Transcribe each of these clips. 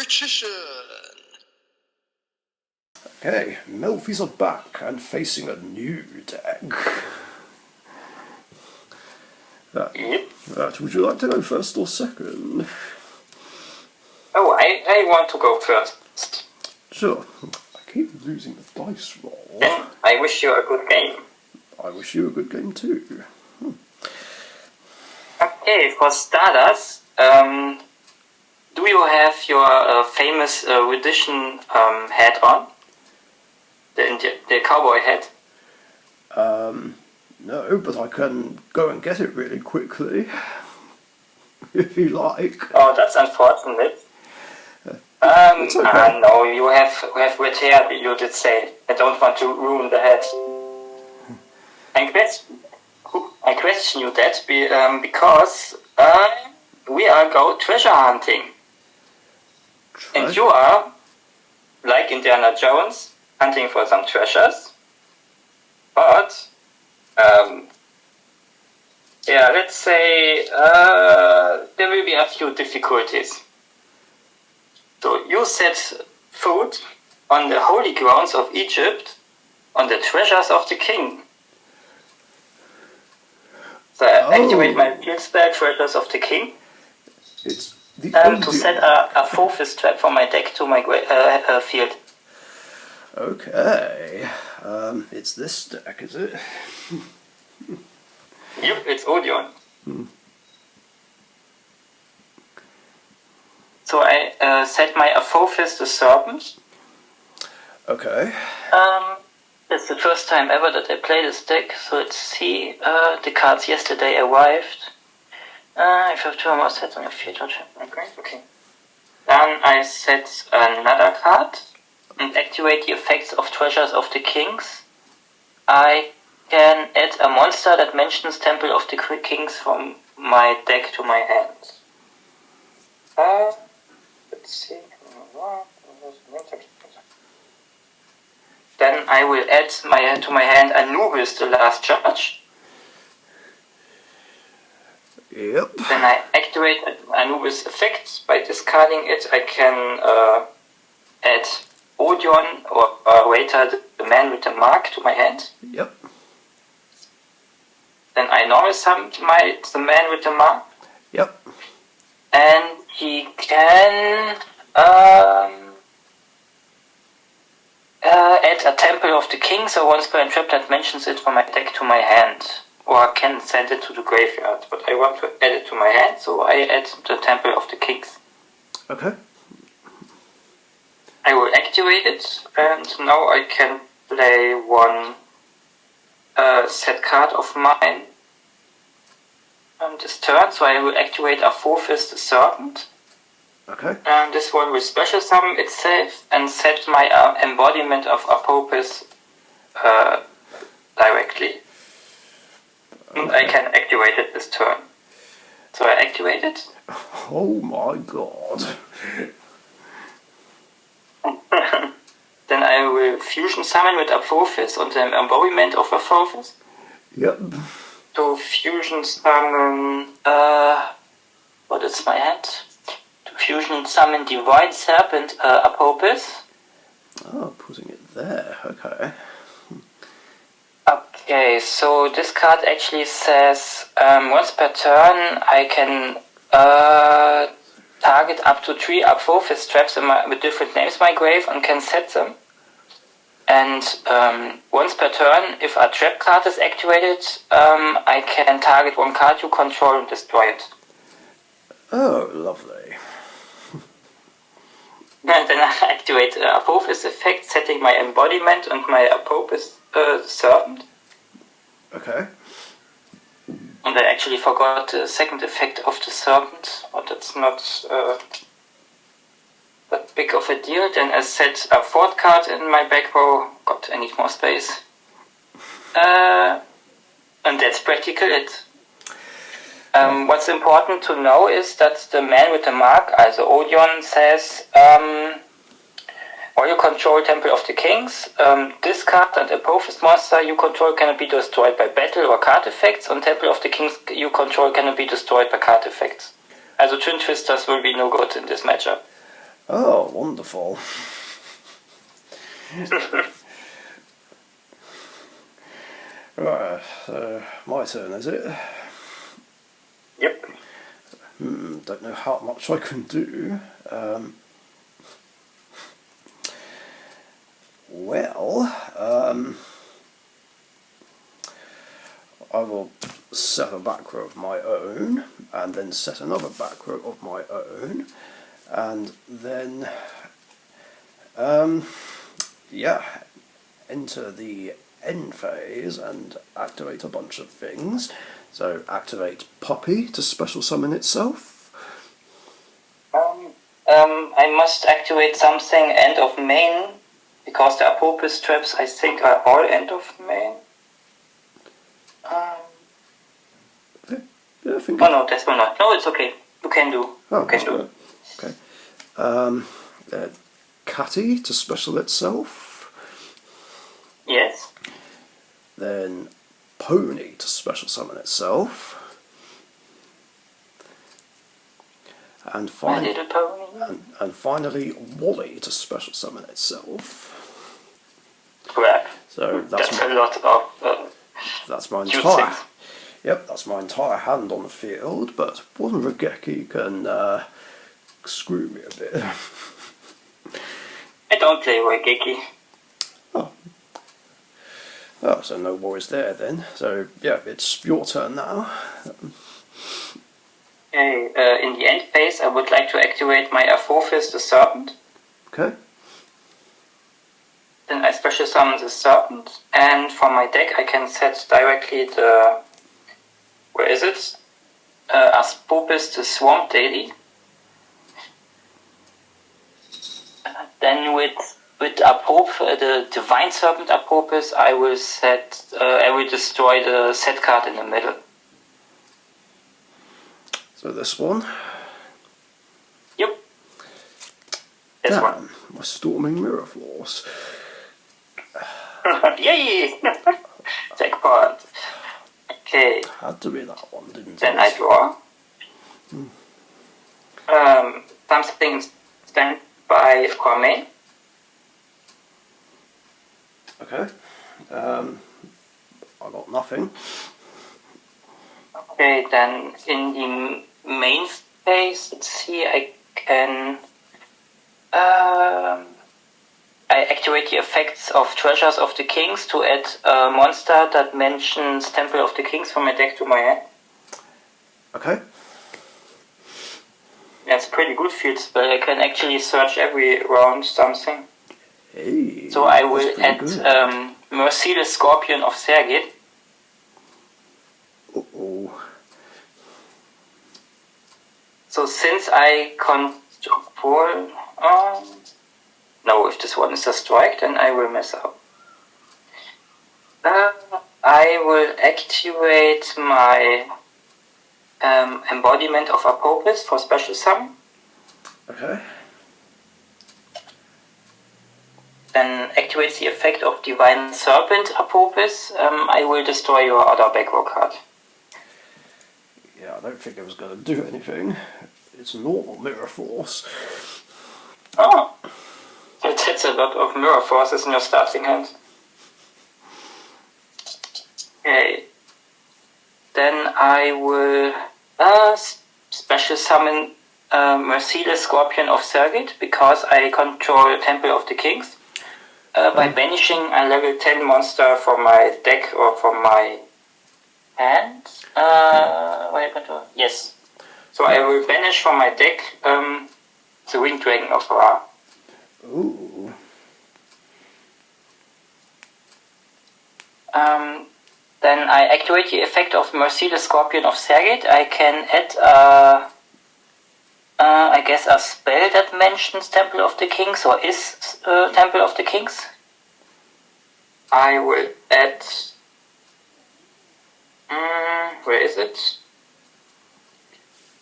Richician. Okay, Melffys are back and facing a new deck. Would you like to go first or second? Oh, I want to go first. Sure. I keep losing the dice roll. Then I wish you a good game. I wish you a good game too. Okay, for starters, do you have your famous Richician hat on? The cowboy hat? No, but I can go and get it really quickly. If you like. Oh, that's unfortunate. It's okay. No, you have red hair, you did say. I don't want to ruin the hat. I question you that because we are go treasure hunting. And you are, like Indiana Jones, hunting for some treasures. But, yeah, let's say there will be a few difficulties. So you set foot on the holy grounds of Egypt, on the treasures of the king. So I activate my field spell, Treasures of the King, It's the to set a focus trap for my deck to my field. Okay. It's this deck, is it? Yep, it's Odeon. So I set my Apophis the Serpent. Okay. It's the first time ever that I play this deck, so let's see. The cards yesterday arrived. If you have two or more sets on your field, okay. Then I set another card and activate the effects of Treasures of the Kings. I can add a monster that mentions Temple of the Kings from my deck to my hand. Let's see. Then I will add to my hand Anubis, the Last Judge. Yep. Then I activate Anubis effect. By discarding it, I can add Odeon or Waiter, the man with the mark, to my hand. Yep. Then I normal summon the man with the mark. Yep. And he can add a Temple of the King, so one spell and trap that mentions it from my deck to my hand. Or I can send it to the graveyard, but I want to add it to my hand, so I add the Temple of the Kings. Okay. I will activate it, and now I can play one set card of mine this turn, so I will activate a Four-Fist Serpent. Okay. This one will special summon itself and set my embodiment of Apophis directly. And I can activate it this turn. So I activate it. Oh my god. Then I will fusion summon with Apophis and the embodiment of Apophis. Yep. To fusion summon... what is my hand? To fusion summon Divine Serpent Apophis. Oh, putting it there. Okay. Okay, so this card actually says once per turn I can target up to 3 Apophis traps with different names in my grave and can set them. And once per turn, if a trap card is activated, I can target one card you control and destroy it. Oh, lovely. And then I activate Apophis effect, setting my embodiment and my Apophis serpent. Okay. And I actually forgot the second effect of the serpent, but that's not that big of a deal. Then I set a fourth card in my back row. God, I need more space. And that's practically it. What's important to know is that the man with the mark, also Odeon, says or you control Temple of the Kings. This card and Apophis monster you control cannot be destroyed by battle or card effects, and Temple of the Kings you control cannot be destroyed by card effects. Also Twin Twisters will be no good in this matchup. Oh, wonderful. Right, so my turn, is it? Yep. Don't know how much I can do. I will set a back row of my own, and then set another back row of my own, and then, enter the end phase and activate a bunch of things. So activate Poppy to special summon itself. I must activate something end of main, because the Apopus traps I think are all end of main. Yeah, I think no, that will not. No, it's okay. You can do. Oh, you can do. Good. Okay. Catty to special itself. Yes. Then Pony to special summon itself. And My little pony. And finally Wally to special summon itself. Crap. So that's a lot of. That's my entire. Yep, that's my entire hand on the field. But one Regeki can screw me a bit. I don't play Regeki. Oh, so no worries there then. So yeah, it's your turn now. Okay, in the end phase, I would like to activate my Apophis, the Serpent. Okay. Then I special summon the Serpent, and for my deck I can set directly the... Where is it? Aspopis, the Swamp Daily. Then with the Divine Serpent Apopis, I will destroy the set card in the middle. So this one. Yep. This one. My Storming Mirror Force. Yay! Jackpot. Okay. Had to be that one, didn't then it? Then I draw. Something stand by Cormain. Okay. I got nothing. Okay, then in the main phase, let's see, I can... I activate the effects of Treasures of the Kings to add a monster that mentions Temple of the Kings from my deck to my hand. Okay. That's a pretty good field spell. I can actually search every round something. Hey, so I will add Merciless Scorpion of Sergit. Uh-oh. So since I control... no, if this one is a strike, then I will mess up. I will activate my embodiment of Apopis for special summon. Okay. Then activates the effect of Divine Serpent Apopis. I will destroy your other back row card. Yeah, I don't think it was going to do anything. It's normal Mirror Force. Oh, that's a lot of Mirror Forces in your starting hand. Okay. Then I will special summon Merciless Scorpion of Sergit because I control Temple of the Kings. By banishing a level 10 monster from my deck or from my hand. Yes. So I will banish from my deck the Winged Dragon of Ra. Ooh. Then I activate the effect of Merciless Scorpion of Sergit. I can add I guess a spell that mentions Temple of the Kings or is Temple of the Kings. I will add... where is it?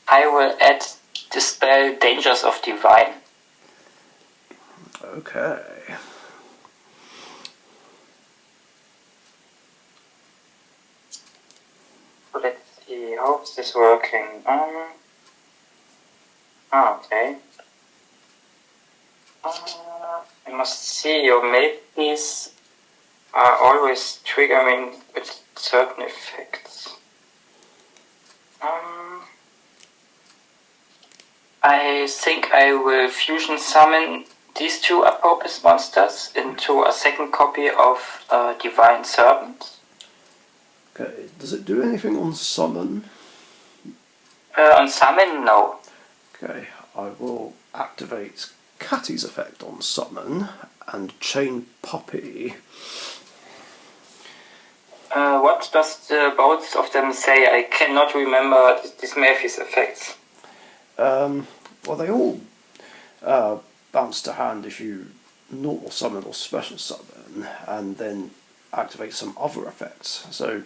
I will add the spell Dangers of Divine. Okay. Let's see, how is this working? Okay. I must see, your Melffys are always triggering with certain effects. I think I will fusion summon these two Apopis monsters into a second copy of Divine Servant. Okay, does it do anything on summon? On summon, no. Okay, I will activate Catty's effect on summon and chain Poppy. What does both of them say? I cannot remember these Melffy's effects. Well, they all bounce to hand if you normal summon or special summon, and then activate some other effects. So,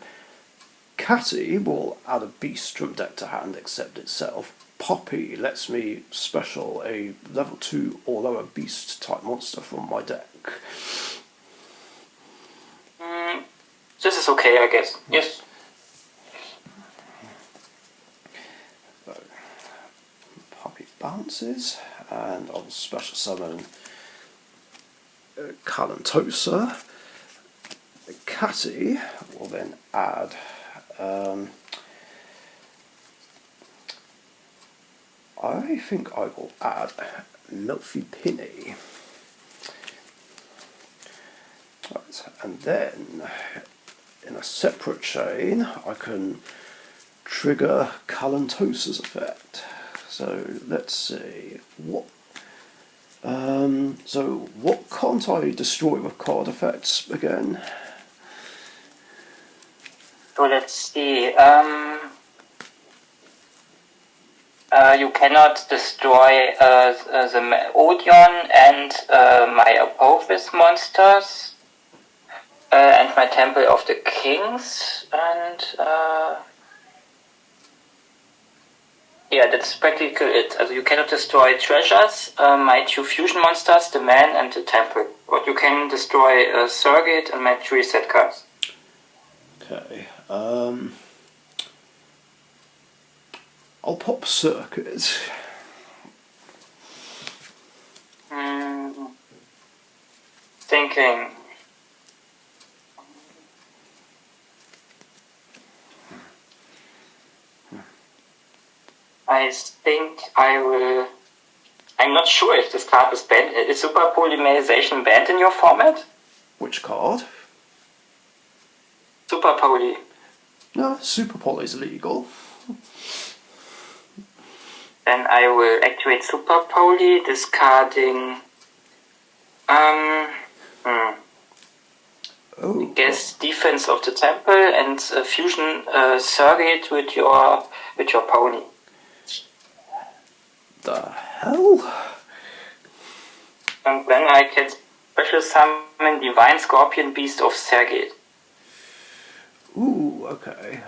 Catty will add a beast from deck to hand except itself. Poppy lets me special a level 2 or lower beast type monster from my deck. This is okay, I guess. Yes. So, Poppy bounces, and I'll special summon Calantosa. Catty will then add I think I will add Melffy Pinny. Right, and then in a separate chain I can trigger Calantosa's effect. So let's see what what can't I destroy with card effects again? So let's see. You cannot destroy the Odeon and my Apophis monsters and my Temple of the Kings, and yeah, that's practically it. Also, you cannot destroy treasures, my two fusion monsters, the man and the temple. But you can destroy Surrogate and my three set cards. Okay. I'll pop Circuit. Thinking. I think I will. I'm not sure if this card is banned. Is Super Polymerization banned in your format? Which card? Super Poly. No, Super Poly is legal. Then I will activate Super Poly, discarding. Oh. Guess defense of the temple and fusion Surrogate with your pony. The hell? And then I can special summon Divine Scorpion Beast of Surrogate. Ooh, okay.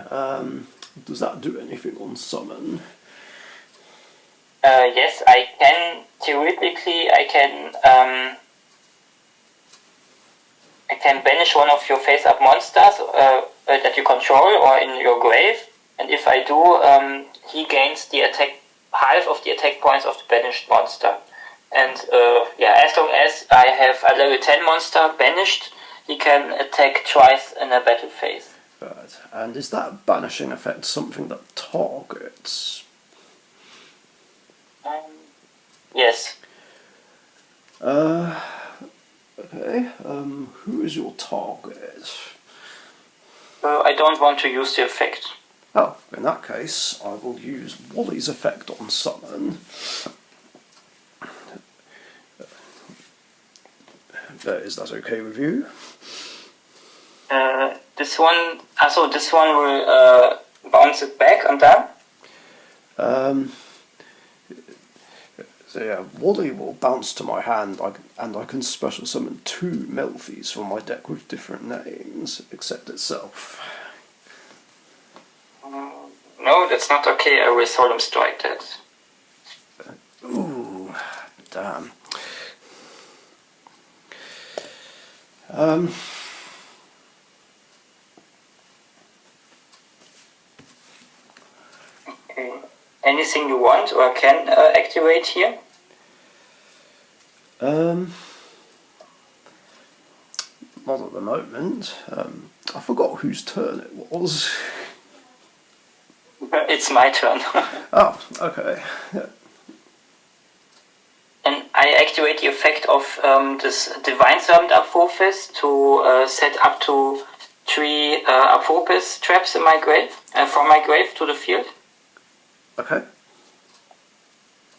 Does that do anything on summon? Yes, I can. Theoretically, I can banish one of your face-up monsters that you control or in your grave, and if I do, he gains the attack half of the attack points of the banished monster. And as long as I have a level 10 monster banished, he can attack twice in a battle phase. Right. And is that banishing effect something that targets? Yes. Okay. Who is your target? I don't want to use the effect. Oh, in that case, I will use Wally's effect on summon. Is that okay with you? This one will bounce it back and down. So yeah, Wally will bounce to my hand, and I can special summon 2 Melffys from my deck with different names, except itself. No, that's not okay. I will solemn strike that. Ooh, damn. Okay. Anything you want or can activate here? Not at the moment. I forgot whose turn it was. It's my turn. Oh, okay. Yeah. And I activate the effect of this Divine Servant Apophis to set up to 3 Apophis traps in my grave, from my grave to the field. Okay.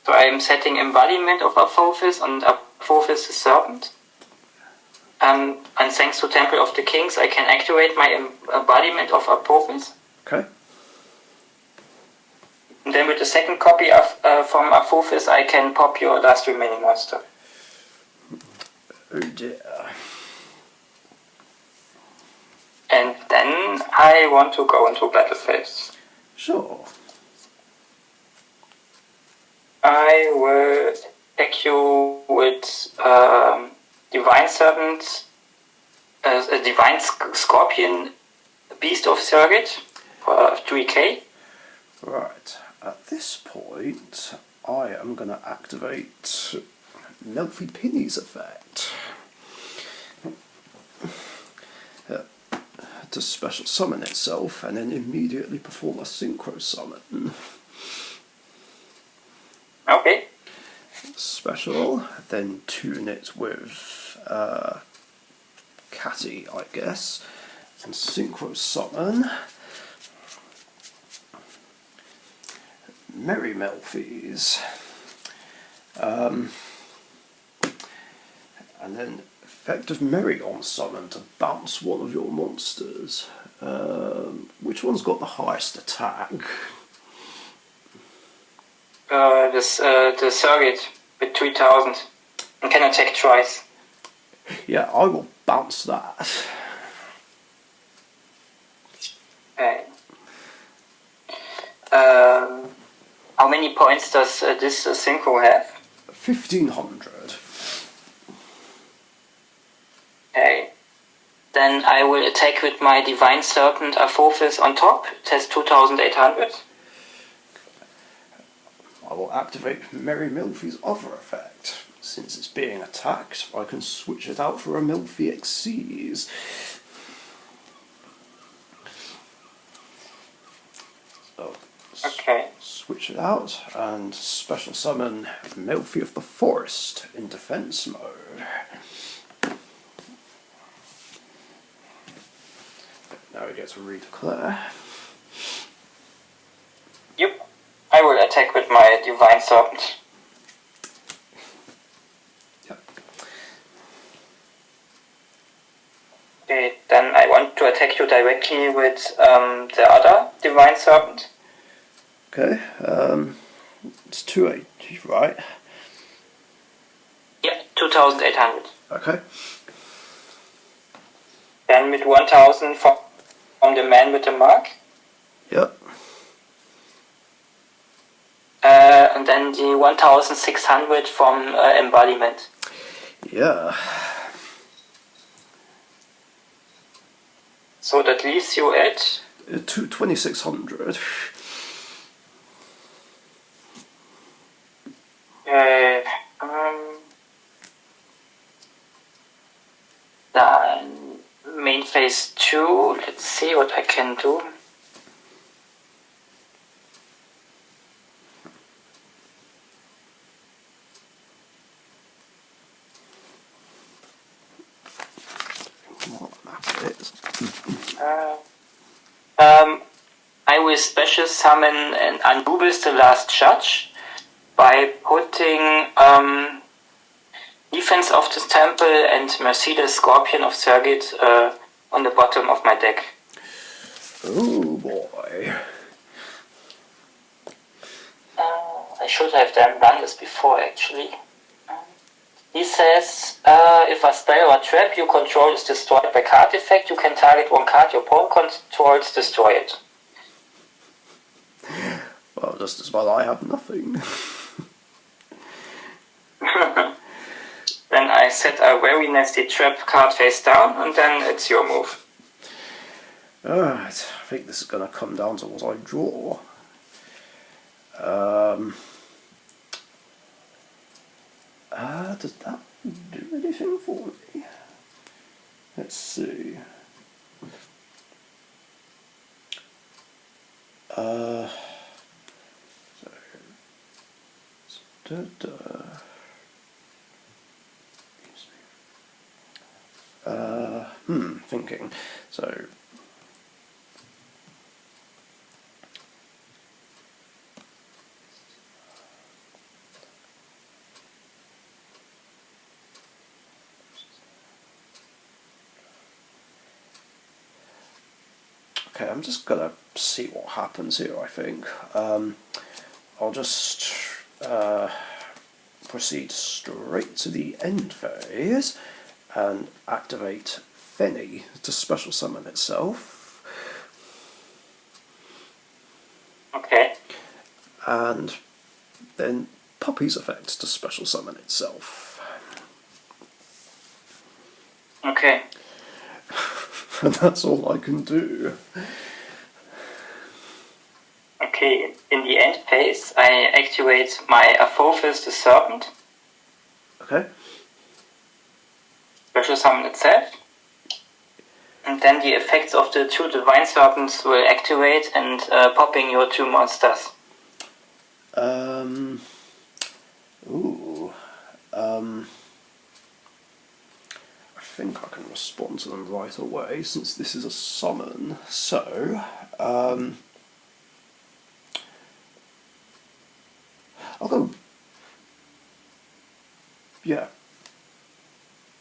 So I am setting embodiment of Apophis and Apophis the Serpent. And thanks to Temple of the Kings, I can activate my embodiment of Apophis. Okay. And then with the second copy of from Apophis, I can pop your last remaining monster. Oh dear. And then I want to go into battle phase. Sure. I will attack you with Divine Servant, a Divine Scorpion, Beast of Surrogate for 3k. Right. At this point, I am going to activate Melffy Pinny's effect. To special summon itself and then immediately perform a synchro summon. Okay. Special, then tune it with Catty, I guess, and synchro summon Merry Melffys. And then effective Merry on summon to bounce one of your monsters. Which one's got the highest attack? The Surrogate with 3000 and can attack twice. Yeah, I will bounce that. Okay. How many points does this synchro have? 1500. Okay. Then I will attack with my Divine Serpent Apophis on top. It has 2800. I will activate Merry Melffy's other effect. Since it's being attacked, I can switch it out for a Melffy Exceeds. So, Okay. switch it out and special summon Melffy of the Forest in defense mode. Now we get to redeclare. Yep. I will attack with my Divine Serpent. Yep. Okay, then I want to attack you directly with the other Divine Serpent. Okay, it's 280, right? Yep, 2800. Okay. Then with 1000 from the man with the mark. Yep. And then the 1600 from embodiment. Yeah. So that leaves you at 2600. Then main phase 2. Let's see what I can do. I will special summon an Anubis, the Last Judge, by putting Defense of the Temple and Mercedes Scorpion of Surrogate on the bottom of my deck. Oh boy. I should have done this before, actually. He says, if a spell or trap you control is destroyed by card effect, you can target one card your opponent controls, destroy it. Well, just as well I have nothing. Then I set a very nasty trap card face down, and then it's your move. Alright, I think this is going to come down to what I draw. Does that anything for me? Let's see. Thinking. So. Okay, I'm just gonna see what happens here, I think. I'll just proceed straight to the end phase and activate Fenny to special summon itself. Okay. And then Puppy's effect to special summon itself. Okay. And that's all I can do. Okay, in the end phase, I activate my Apophis the Serpent. Okay. Special summon itself. And then the effects of the 2 Divine Serpents will activate and popping your 2 monsters. I think I can respond to them right away since this is a summon. So, I'll go. Yeah.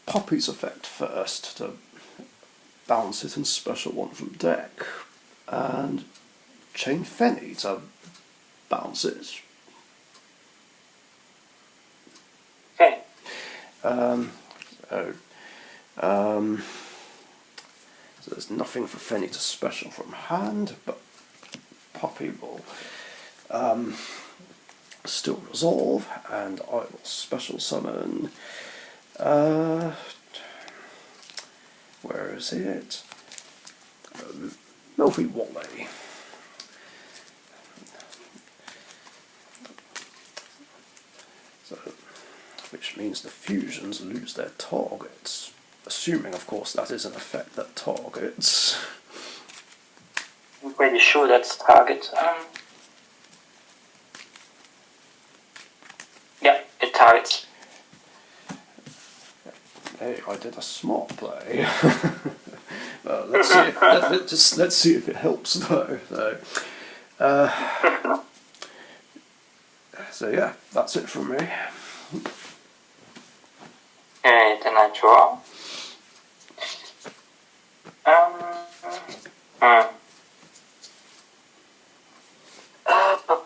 Poppy's effect first to bounce it and special one from deck, and chain Fenny to bounce it. Okay. So there's nothing for Fenny to special from hand, but Poppy will still resolve, and I will special summon. Where is it? Melffy Wally. So, which means the fusions lose their targets. Assuming, of course, that is an effect that targets. I'm pretty sure that's target. Yeah, it targets. Hey, I did a smart play. Well, let's see. Let's see if it helps, though. So yeah, that's it from me. Okay, then I draw.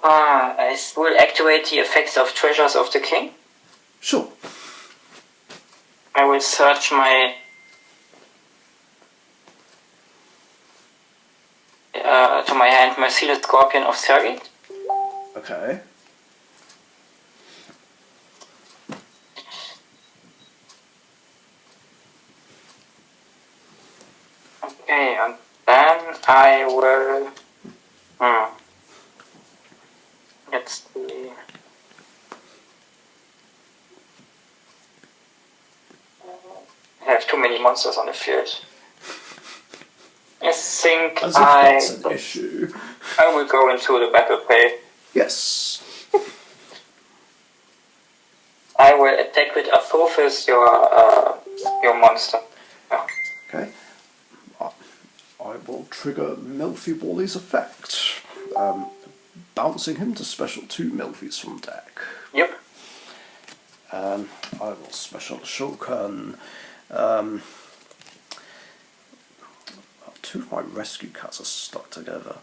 I will activate the effects of Treasures of the King. Sure. I will search my to my hand Marcel Scorpion of Sergate. Okay. Okay, and then I will. Let's see. I have too many monsters on the field. I think As if that's an issue. I will go into the battle play. Yes. I will attack with Apophis your monster. Yeah. Okay. I will trigger Melffy Wally's effect, bouncing him to special 2 Melffys from deck. Yep. I will special Shulkan. 2 of my rescue cats are stuck together.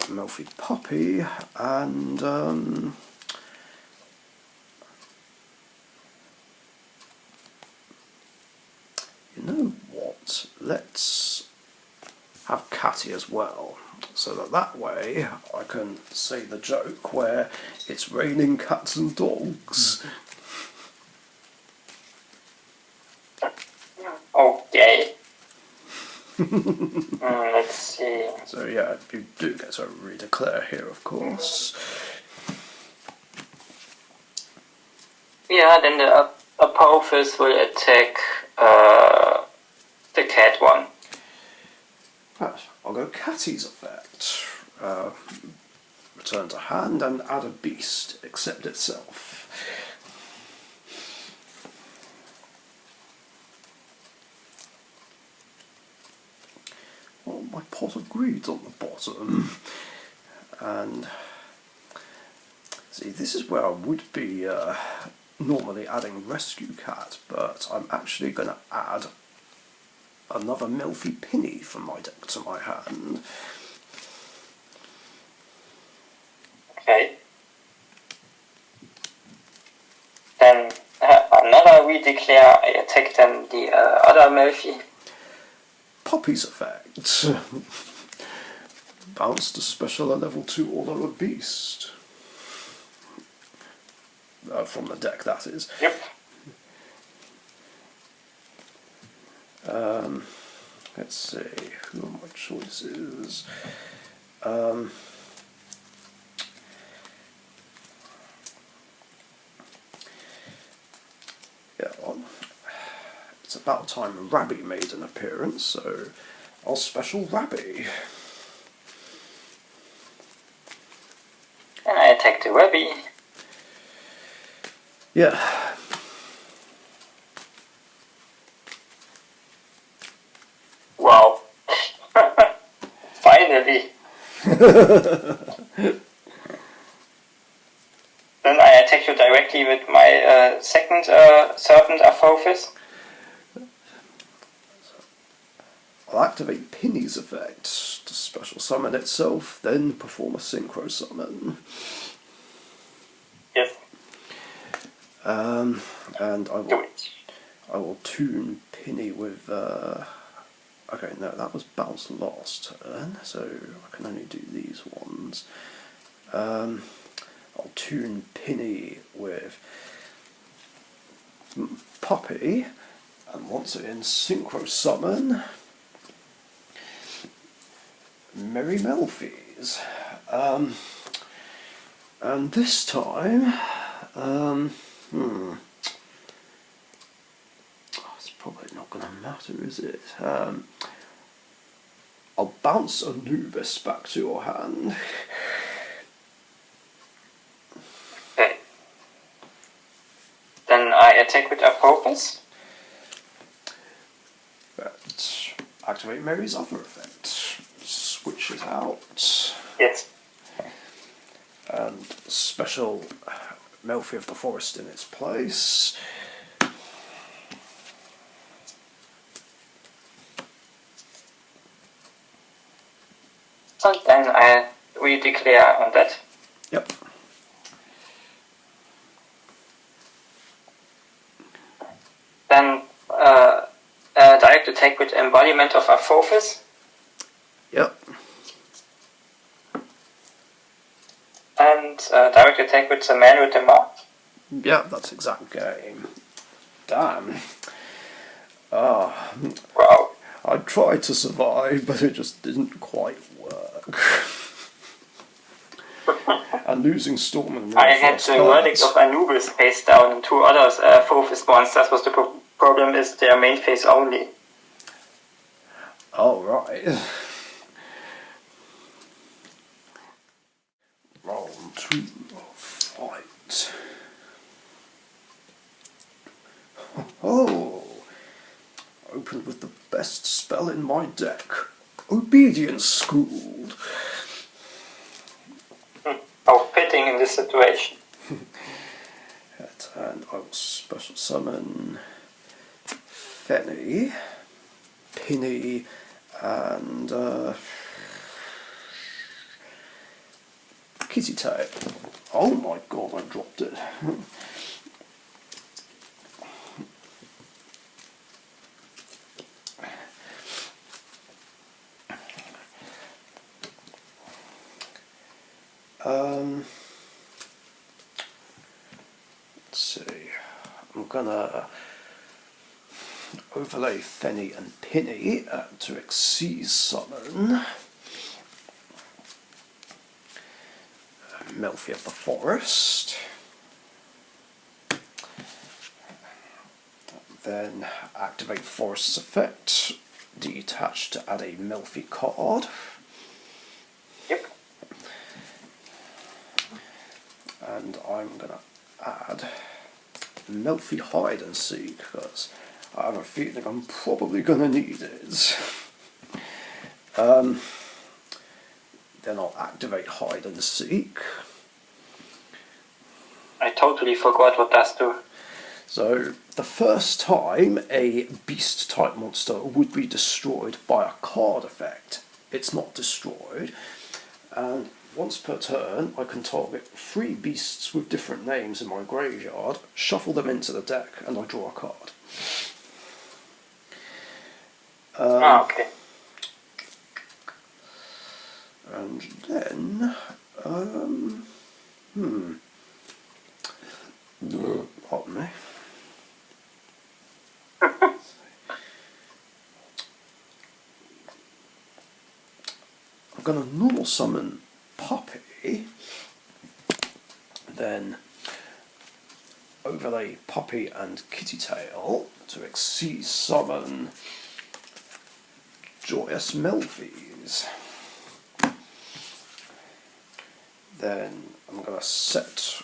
Melffy Puppy and you know what? Let's have Catty as well, so that way I can say the joke where it's raining cats and dogs. Okay. Let's see. So yeah, you do get to redeclare here, of course. Yeah, then the Apophis will attack the cat one. Right, I'll go Catty's effect. Return to hand and add a beast, except itself. Well, my pot of greed's on the bottom. And see, this is where I would be normally adding Rescue Cat, but I'm actually going to add another Melffy Penny from my deck to my hand. Okay. Then another redeclare, I attack then the other Melffy. Puppy's effect. Bounce to special a level 2 or lower beast. From the deck, that is. Yep. Let's see, who are my choices? Yeah, well, it's about time Rabby made an appearance, so I'll special Rabby. And I attack the Rabby. Yeah. Wow. Finally. Then I attack you directly with my second Serpent Apophis. I'll activate Penny's effect to special summon itself, then perform a synchro summon. Yes. And Do it. I will tune Penny with okay, no, that was bounce last turn, so I can only do these ones. I'll tune Penny with Puppy, and once again synchro summon Merry Melffys. And this time, it's probably not going to matter, is it? I'll bounce Anubis back to your hand. Okay. Then I attack with Apophis. But activate Mary's other effect. Switch it out. Yes. And special Melffy of the Forest in its place. And then I redeclare on that. Yep. Then direct attack with embodiment of Apophis. Yep. And direct attack with the man with the mark. Yeah, that's exact game. Damn. Ah. Wow. I tried to survive, but it just didn't quite work. And losing Storm and I had the verdict of Anubis face down and two others Apophis monsters. Was the problem is their main phase only. Oh, right. Round 2, fight. Oh, opened with the best spell in my deck. Obedience Schooled. How fitting in this situation. And I will special summon Fenny, Penny, and Kitty Tail. Oh my god, I dropped it. Let's see. I'm gonna overlay Fenny and Penny to Exceed Summon Melffy of the Forest. Then activate Forest's effect. Detach to add a Melffy card. Yep. And I'm going to add Melffy Hide and Seek, because I have a feeling I'm probably going to need it. Then I'll activate Hide and Seek. I totally forgot what does do. So, the first time a beast type monster would be destroyed by a card effect, it's not destroyed. And once per turn, I can target 3 beasts with different names in my graveyard, shuffle them into the deck, and I draw a card. Okay. And then, pardon me. I'm going to normal summon Puppy, then overlay Puppy and Kitty Tail to exceed summon Joyous Melffys. Then I'm going to set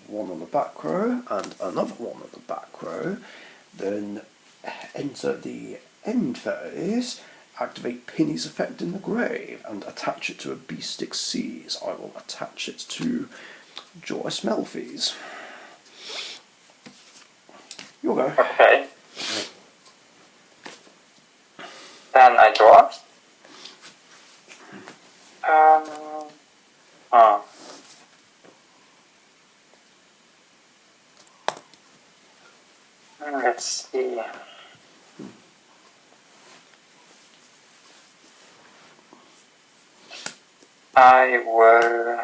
one on the back row and another one on the back row. Then enter the end phase, activate Penny's effect in the grave and attach it to a beast exceeds. I will attach it to Joyous Melffys. You'll go. Okay. Then I draw. Let's see. I will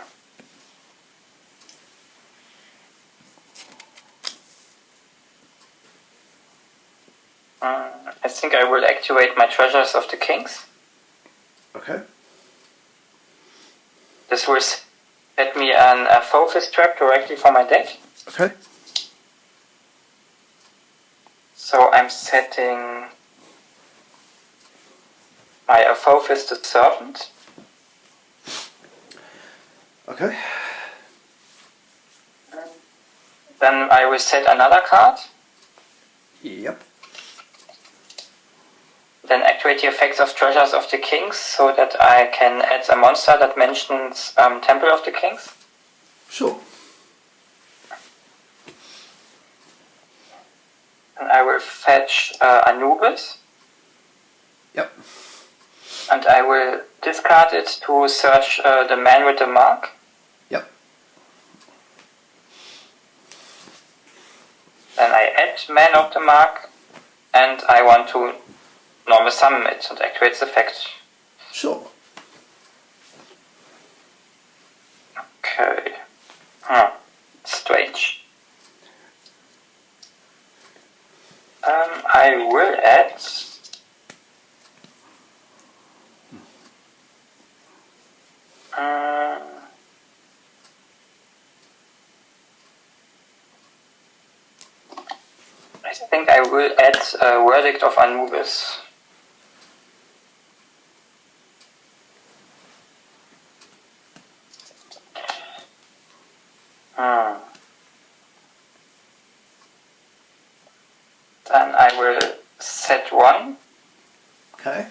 I think I will activate my Treasures of the Kings. Okay. This will set me a Focus trap directly for my deck. Okay. So I'm setting my Apophis the Servant. Okay. Then I will set another card. Yep. Then activate the effects of Treasures of the Kings so that I can add a monster that mentions Temple of the Kings. Sure. And I will fetch Anubis. Yep. And I will discard it to search the man with the mark. Yep. Then I add man of the mark. And I want to normal summon it and activate the effect. Sure. Okay. Strange. I will add I think I will add Verdict of Anubis. Then I will set one. Okay.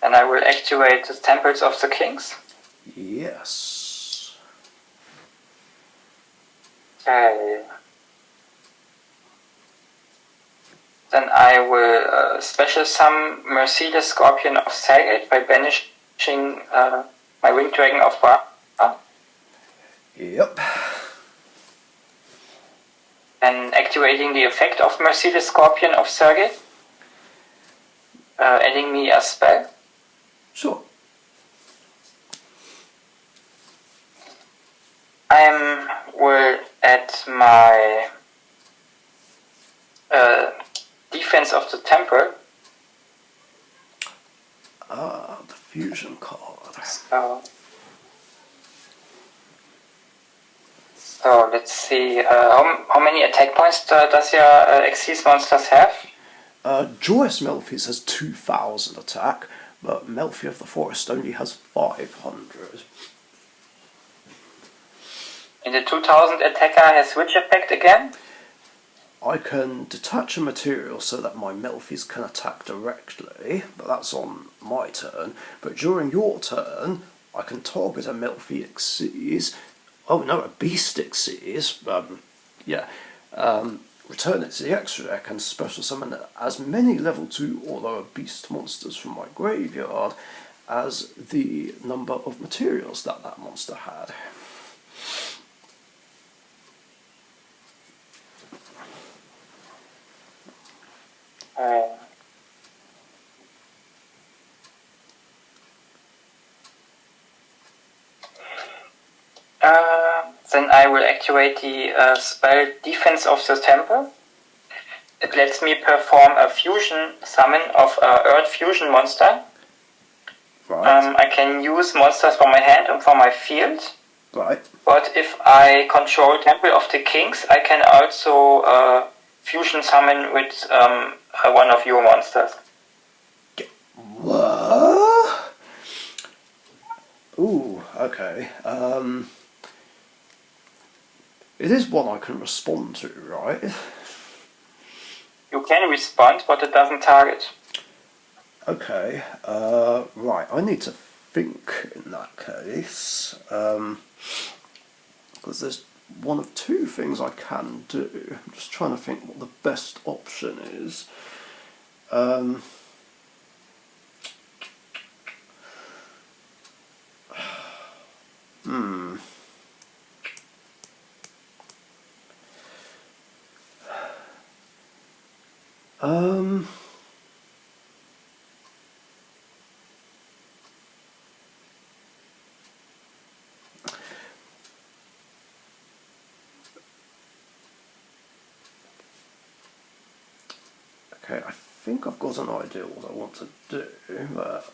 And I will activate the Temples of the Kings. Yes. Okay. Then I will special summon Merciless Scorpion of Sagat by banishing my Winged Dragon of Bra. Yep. And activating the effect of Merciless Scorpion of Sagat, adding me a spell. Sure. I will add my Defense of the Temple. The fusion card. So So let's see. How many attack points does your Xyz monsters have? Joyous Melffy has 2,000 attack, but Melffy of the Forest only has 500. And the 2000 attacker has which effect again? I can detach a material so that my Melffys can attack directly, but that's on my turn. But during your turn, I can target a Melffy Xyz. Oh no, a Beast Xyz. Return it to the extra deck and special summon as many level 2 or lower beast monsters from my graveyard as the number of materials that that monster had. Then I will activate the spell Defense of the Temple. It lets me perform a fusion summon of a Earth Fusion monster. Right. I can use monsters from my hand and from my field. Right. But if I control Temple of the Kings, I can also fusion summon with one of your monsters. What? Ooh, okay. It is one I can respond to, right? You can respond, but it doesn't target. Okay, right, I need to think in that case, because there's one of two things I can do. I'm just trying to think what the best option is. Okay, I think I've got an idea what I want to do, but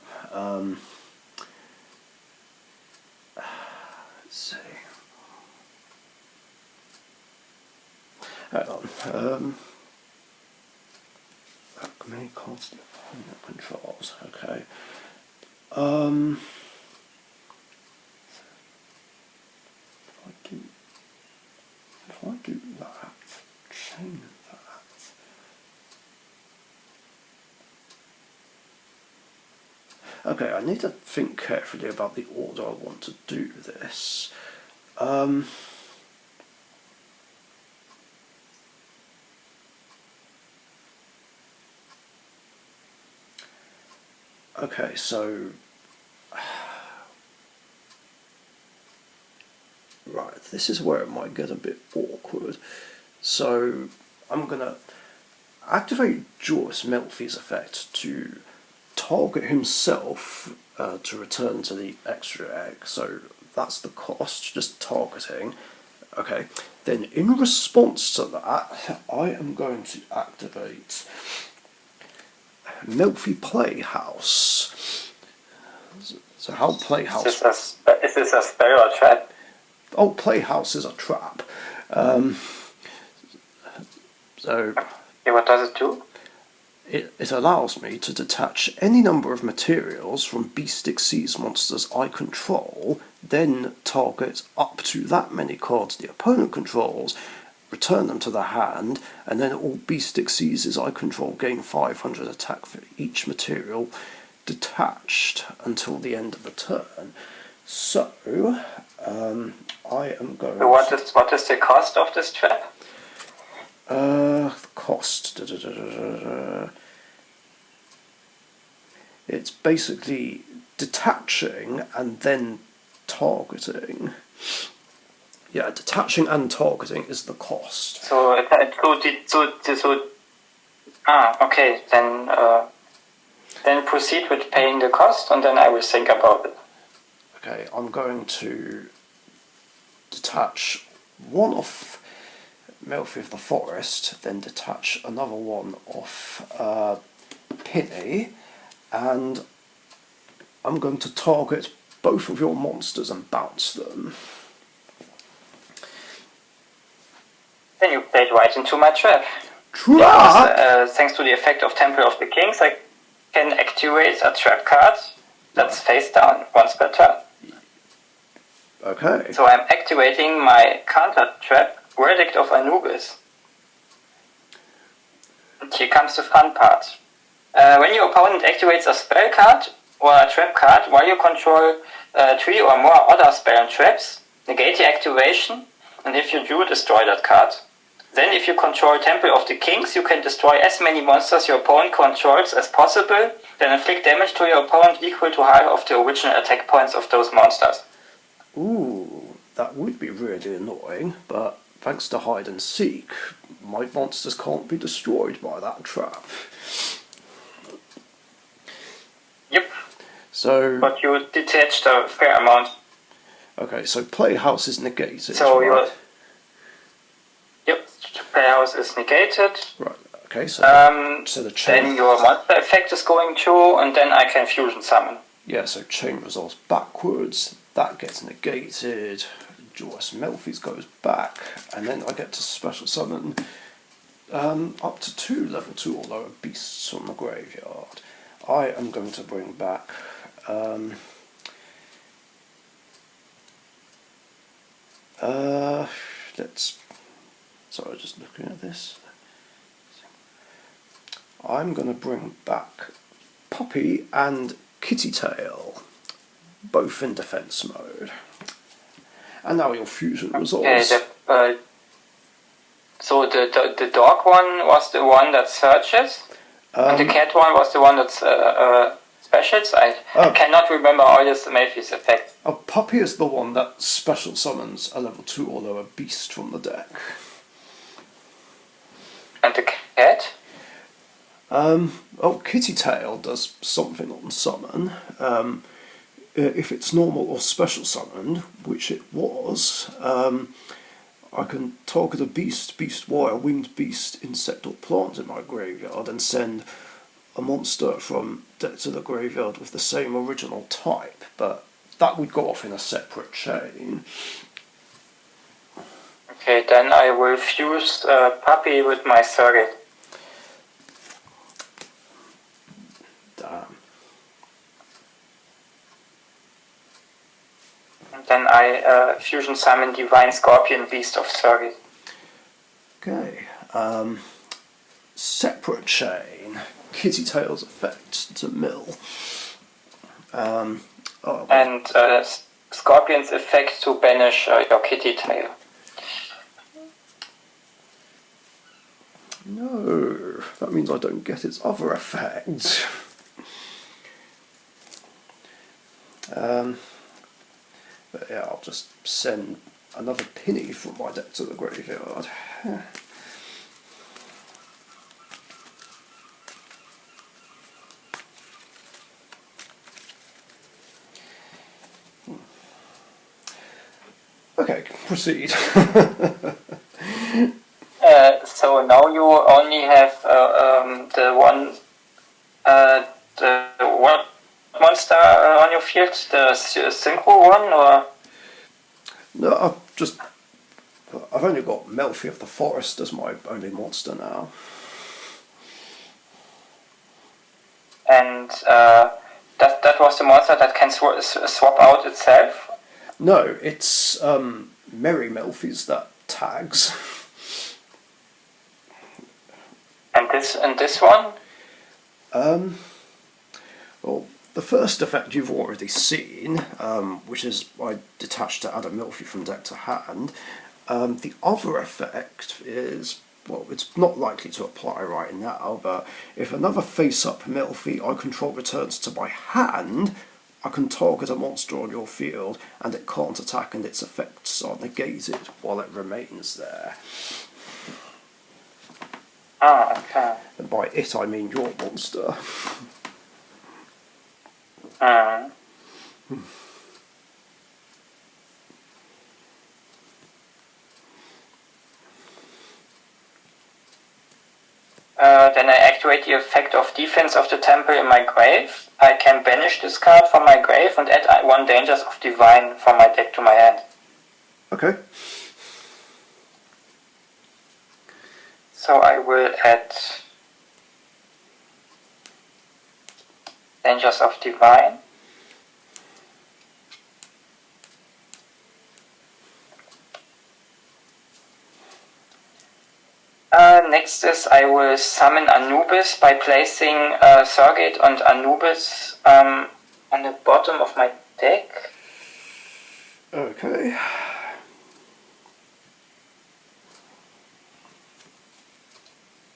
let's see. Hang on. How many cards do opponent controls? Okay. If I do that, chain that. Okay, I need to think carefully about the order I want to do this. Okay, so right, this is where it might get a bit awkward. So I'm gonna activate Joyous Melffy's effect to target himself to return to the extra egg. So that's the cost, just targeting. Okay, then in response to that, I am going to activate Melffy Playhouse. So how Playhouse... Is this a spell or trap? Oh, Playhouse is a trap. So... Okay, what does it do? It allows me to detach any number of materials from Beast Xyz monsters I control, then target up to that many cards the opponent controls, return them to the hand, and then all Beast Xyzes I control gain 500 attack for each material detached until the end of the turn. So, I am going So what is the cost of this trap? Cost. It's basically detaching and then targeting. Yeah, detaching and targeting is the cost. So okay. Then proceed with paying the cost, and then I will think about it. Okay, I'm going to detach one off Melffy of the Forest, then detach another one off Penny, and I'm going to target both of your monsters and bounce them. played right into my trap. Trap? Because, thanks to the effect of Temple of the Kings, I can activate a trap card that's face down once per turn. Okay. So I'm activating my counter trap, Verdict of Anubis. And here comes the fun part. When your opponent activates a spell card or a trap card while you control 3 or more other spell and traps, negate the activation, and if you do, destroy that card. Then if you control Temple of the Kings, you can destroy as many monsters your opponent controls as possible, then inflict damage to your opponent equal to half of the original attack points of those monsters. Ooh, that would be really annoying, but thanks to hide and seek, my monsters can't be destroyed by that trap. Yep. So. But you detached a fair amount. Okay, so Playhouse is negated. So right? Yep, Playhouse is negated. Right. Okay, so the chain. Then your monster effect is going through, and then I can fusion summon. Yeah, so chain resolves backwards. That gets negated. Joyce Melffy's goes back, and then I get to special summon up to 2 level 2 or lower beasts from the graveyard. I am going to bring back. Sorry, just looking at this. I'm going to bring back Poppy and Kitty Tail, both in defense mode. And now your fusion resolves. Okay, so the dog one was the one that searches, and the cat one was the one that specials. I cannot remember all this Melffy's effects. Poppy is the one that special summons a level 2 or lower beast from the deck. And the cat? Kitty Tail does something on summon. If it's normal or special summoned, which it was, I can target a beast, wire, winged beast, insect or plant in my graveyard and send a monster from deck to the graveyard with the same original type, but that would go off in a separate chain. Okay, then I will fuse Puppy with my surrogate. Damn. And then I fusion summon Divine Scorpion Beast of Surrogate. Okay. Separate chain. Kitty Tail's effect to mill. And Scorpion's effect to banish your Kitty Tail. No, that means I don't get its other effect. But yeah, I'll just send another penny from my deck to the graveyard. Okay, proceed. So now you only have the one monster on your field, the synchro one, or? No, I've only got Melffy of the Forest as my only monster now. And that was the monster that can swap out itself? No, it's Merry Melffy's that tags. And this one? Well, the first effect you've already seen, which is I detached to add a Melffy from deck to hand. The other effect is, well, it's not likely to apply right now, but if another face-up Melffy I control returns to my hand, I can target a monster on your field and it can't attack and its effects are negated while it remains there. Ah, okay. And by it I mean your monster. Then I activate the effect of defense of the temple in my grave. I can banish this card from my grave and add 1 Dangers of Divine from my deck to my hand. Okay. So I will add Dangers of Divine. Next is I will summon Anubis by placing Surrogate and Anubis on the bottom of my deck. Okay.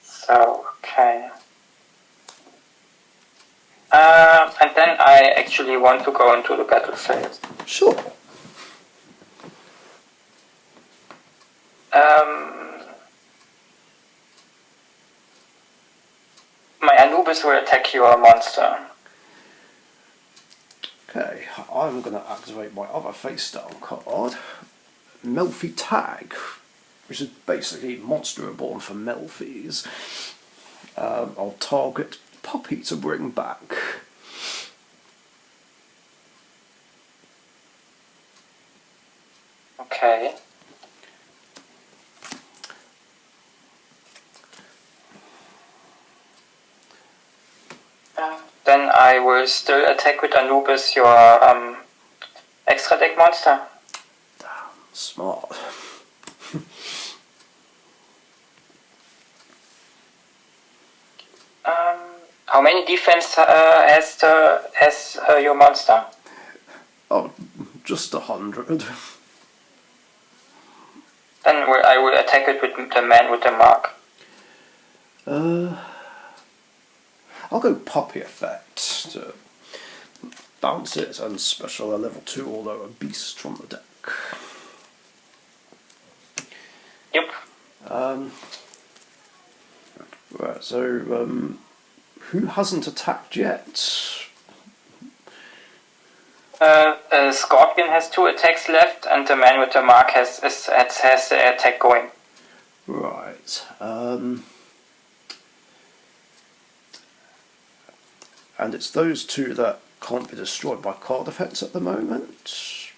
So, okay. And then I actually want to go into the battlefield. Sure. My Anubis will attack your monster. Okay, I'm going to activate my other face down card, Melffy Tag, which is basically Monster Reborn for Melffys. I'll target Puppy to bring back. Okay. Then I will still attack with Anubis your extra deck monster. Smart. How many defense has your monster? Oh, just 100. Then I will attack it with the man with the mark. I'll go Puppy Effect to bounce it and special a level 2, although a beast from the deck. Yep. Right, so who hasn't attacked yet? Scorpion has 2 attacks left, and the man with the mark has the attack going. Right. And it's those 2 that can't be destroyed by card effects at the moment.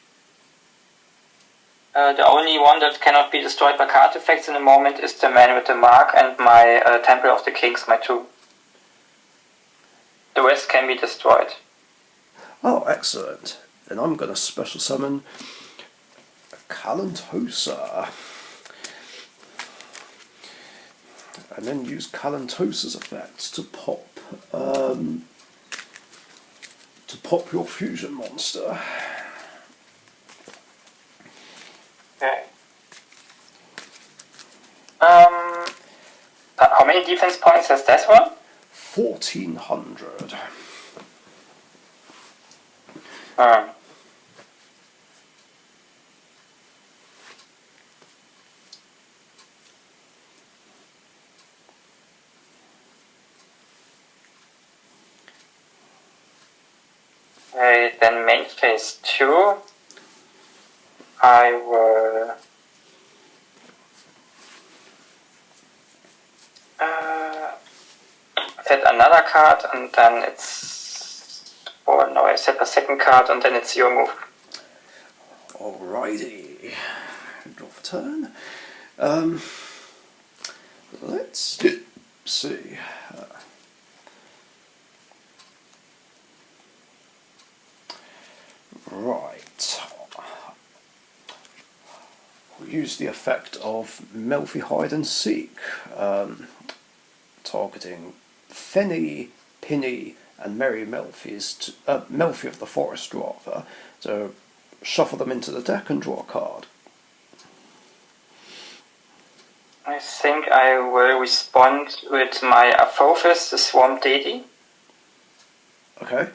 The only one that cannot be destroyed by card effects in the moment is the man with the mark and my Temple of the Kings, my 2. The rest can be destroyed. Oh, excellent. Then I'm going to special summon Kalantosa. And then use Kalantosa's effects to pop your fusion monster. Okay. How many defense points has this one? 1400. Okay, then main phase 2. I will set another card, and then it's... Oh no, I set a second card, and then it's your move. Alrighty. Draw for turn. Let's see. Right. We'll use the effect of Melffy Hide and Seek, targeting Fenny, Pinny, and Merry Melffys, Melffy of the Forest rather. So shuffle them into the deck and draw a card. I think I will respond with my Apophis, the Swamp Deity. Okay.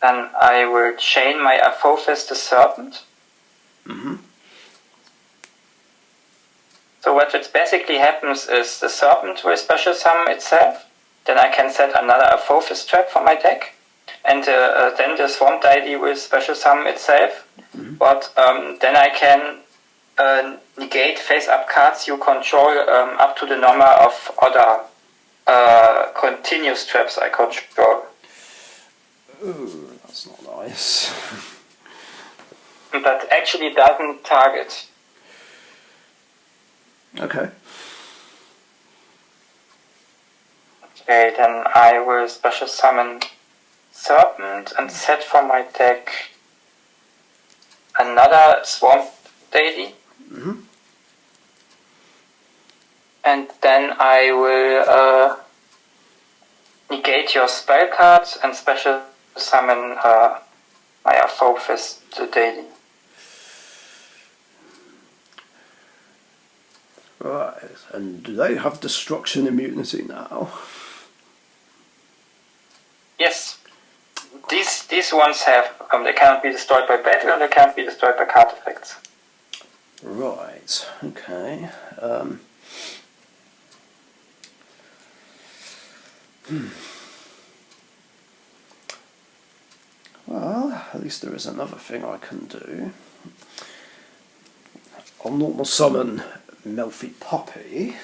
Then I will chain my Apophis, the Serpent. Mm-hmm. So what basically happens is the Serpent will special summon itself. Then I can set another Apophis trap for my deck. And then the Swamp Deity will special summon itself. Mm-hmm. But then I can negate face-up cards you control up to the number of other continuous traps I control. Ooh, that's not nice. But actually doesn't target. Okay. Okay, then I will special summon Serpent and set for my deck another Swamp Deity. Mm-hmm. And then I will negate your spell cards and special summon my Apophis Deity. Right, and do they have destruction immunity now? Yes. These ones have, they cannot be destroyed by battle and they cannot be destroyed by card effects. Right, okay. Well, at least there is another thing I can do. I'll normal summon Melffy Poppy.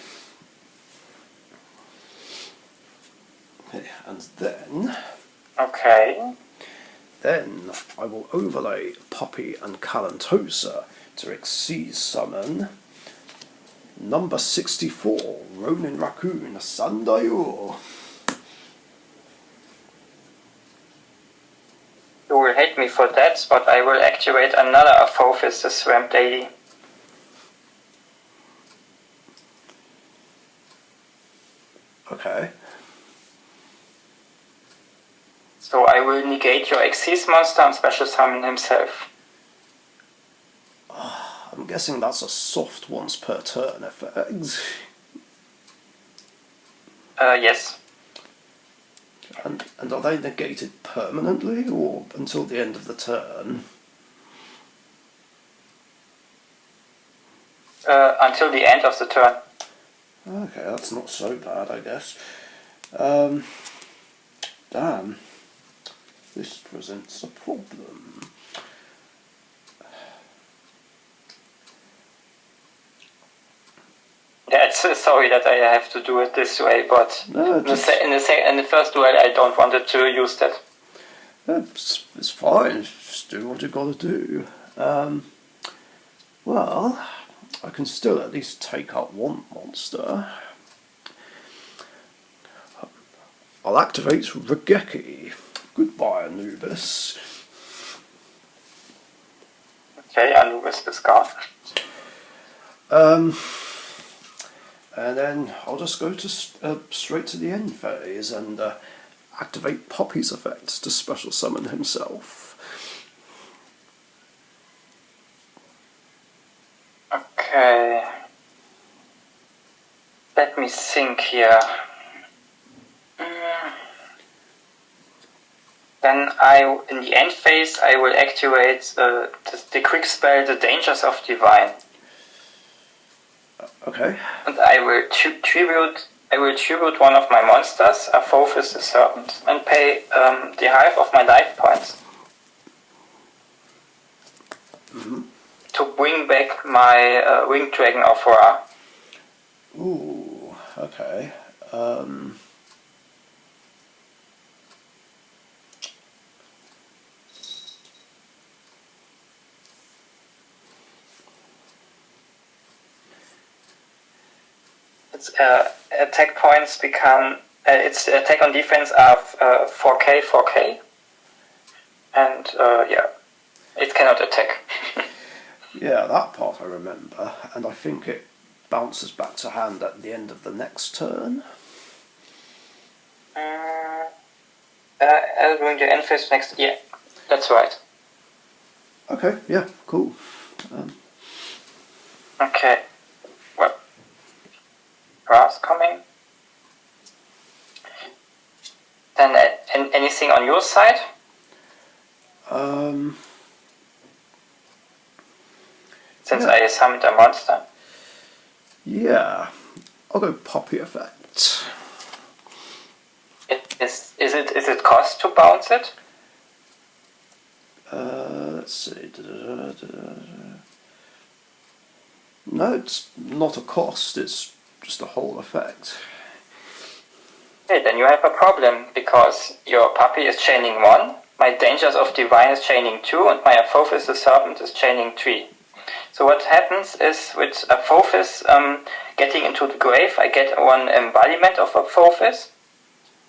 Okay, and then... Okay. Then I will overlay Poppy and Calantosa to Exceed summon number 64, Ronin Raccoon Sandayor. You will hate me for that, but I will activate another Apophis, the Swamp Deity. Okay. So I will negate your Xyz monster and special summon himself. I'm guessing that's a soft once per turn effect. Yes. And are they negated permanently or until the end of the turn? Until the end of the turn. Okay, that's not so bad, I guess. Damn. This presents a problem. Yeah, sorry that I have to do it this way, but No, in the first duel I don't wanted to use that. It's fine, just do what you gotta do. Well, I can still at least take out one monster. I'll activate Regeki. Goodbye, Anubis. Okay, Anubis is gone. And then I'll just go to straight to the end phase and activate Poppy's effects to special summon himself. Okay. Let me think here. Then in the end phase, I will activate the quick spell, the Dangers of Divine. Okay. And I will tribute one of my monsters, Apophis the Serpent, and pay the half of my life points. Mm-hmm. To bring back my Winged Dragon of Ra. Ooh, okay. Its attack points become, its attack on defense are 4k, and yeah, it cannot attack. Yeah, that part I remember, and I think it bounces back to hand at the end of the next turn. During the end phase next, yeah, that's right. Okay, yeah, cool. Okay, well, Ra's coming. Then anything on your side? Since Yeah. I summoned a monster. Yeah, I'll go Poppy effect. Is it cost to bounce it? Let's see. No, it's not a cost, it's just a whole effect. Okay, then you have a problem, because your puppy is chaining 1, my Dangers of Divine is chaining 2, and my Apophis the Serpent is chaining 3. So what happens is with Apophis getting into the grave, I get one embodiment of Apophis.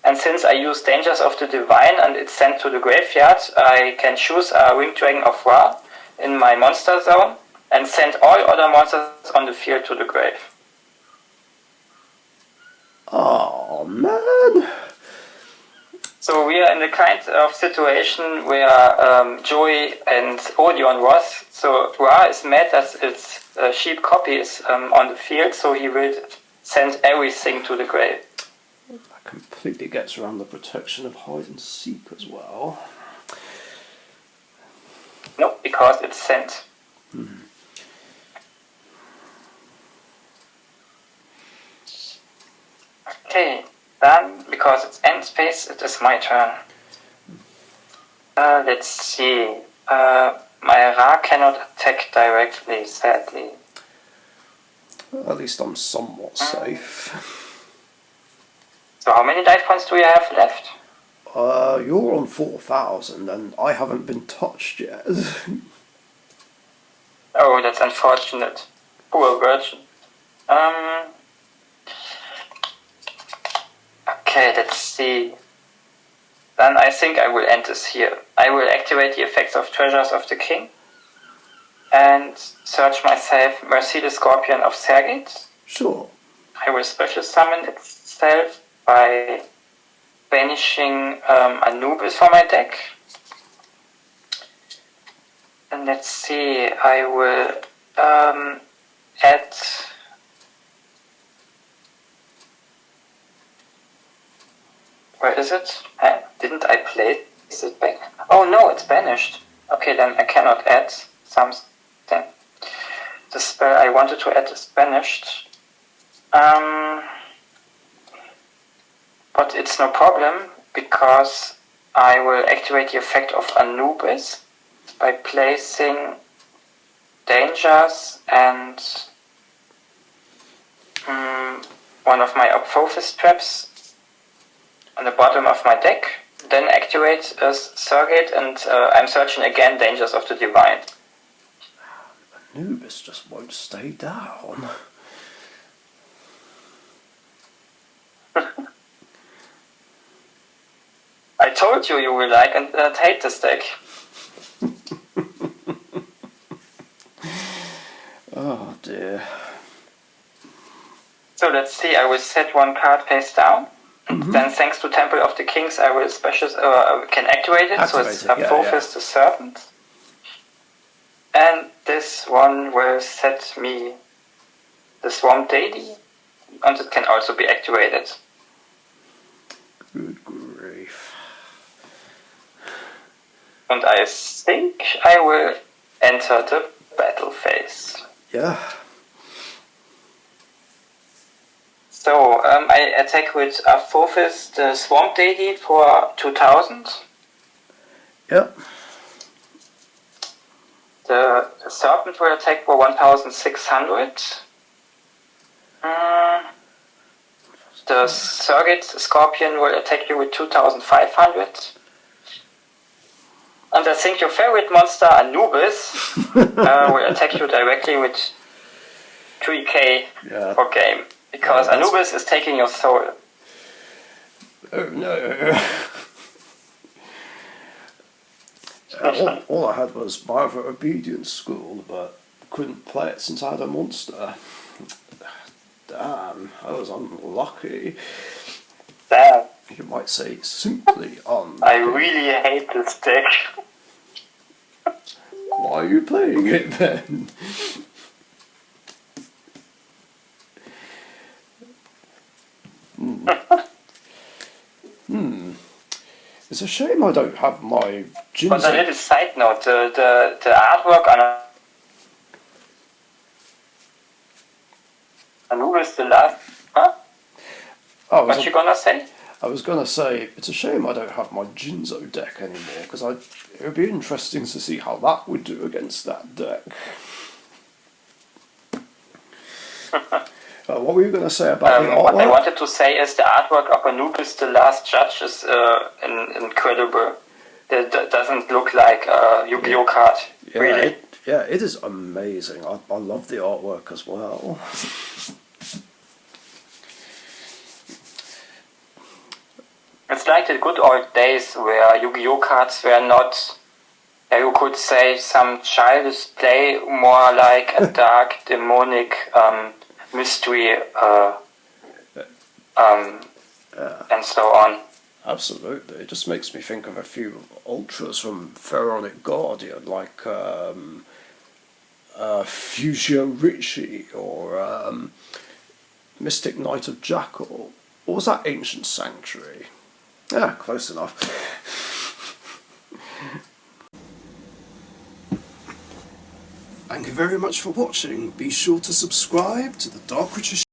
And since I use Dangers of the Divine and it's sent to the graveyard, I can choose a Winged Dragon of Ra in my monster zone and send all other monsters on the field to the grave. Oh man! So we are in the kind of situation where Joey and Odeon was. So Ra is mad that its sheep copy is on the field, so he will send everything to the grave. That completely gets around the protection of hide and seek as well. No, because it's sent. Okay, then, because it's end space, it is my turn. Let's see. My Ra cannot attack directly, sadly. Well, at least I'm somewhat safe. So how many life points do we have left? You're on 4,000 and I haven't been touched yet. Oh, that's unfortunate. Poor virgin. Okay, let's see. Then I think I will end this here. I will activate the effects of Treasures of the King and search myself Mercy the Scorpion of Sergate. Sure. I will special summon itself by banishing Anubis from my deck. And let's see, I will add where is it? Didn't I place it back? Oh no, it's banished. Okay, then I cannot add something. The spell I wanted to add is banished. But it's no problem, because I will activate the effect of Anubis by placing Dangers and one of my Apophis traps on the bottom of my deck. Then activate Sergate and I'm searching again Dangers of the Divine. Anubis just won't stay down. I told you you will like and hate this deck. Oh dear. So let's see, I will set one card face down. Then thanks to Temple of the Kings I will can activate it. So it's Apophis the Serpent. And this one will set me the Swamp Deity, and it can also be activated. Good grief. And I think I will enter the battle phase. Yeah. So I attack with Apophis the Swamp Deity for 2000. Yep. The Serpent will attack for 1600. The Sergate Scorpion will attack you with 2500. And I think your favorite monster, Anubis, will attack you directly with 3k per game. Because Anubis is taking your soul. Oh no. All I had was my other obedience school, but couldn't play it since I had a monster. Damn, I was unlucky. Damn. You might say simply unlucky. I really hate this deck. Why are you playing it then? It's a shame I don't have my Jinzo. But a little side note, the artwork on Anubis the last... Huh? Oh, what you gonna say? I was gonna say, it's a shame I don't have my Jinzo deck anymore, because it would be interesting to see how that would do against that deck. What were you going to say about the artwork? What I wanted to say is the artwork of Anubis the Last Judge is incredible. It doesn't look like a Yu-Gi-Oh card, really. Yeah, it is amazing. I love the artwork as well. It's like the good old days where Yu-Gi-Oh cards were not, you could say, some childish play, more like a dark, demonic mystery, and so on. Absolutely. It just makes me think of a few ultras from Pharaonic Guardian, like Fuchsia Richie or Mystic Knight of Jackal. Or was that Ancient Sanctuary? Yeah, close enough. Thank you very much for watching. Be sure to subscribe to the Dark Richician.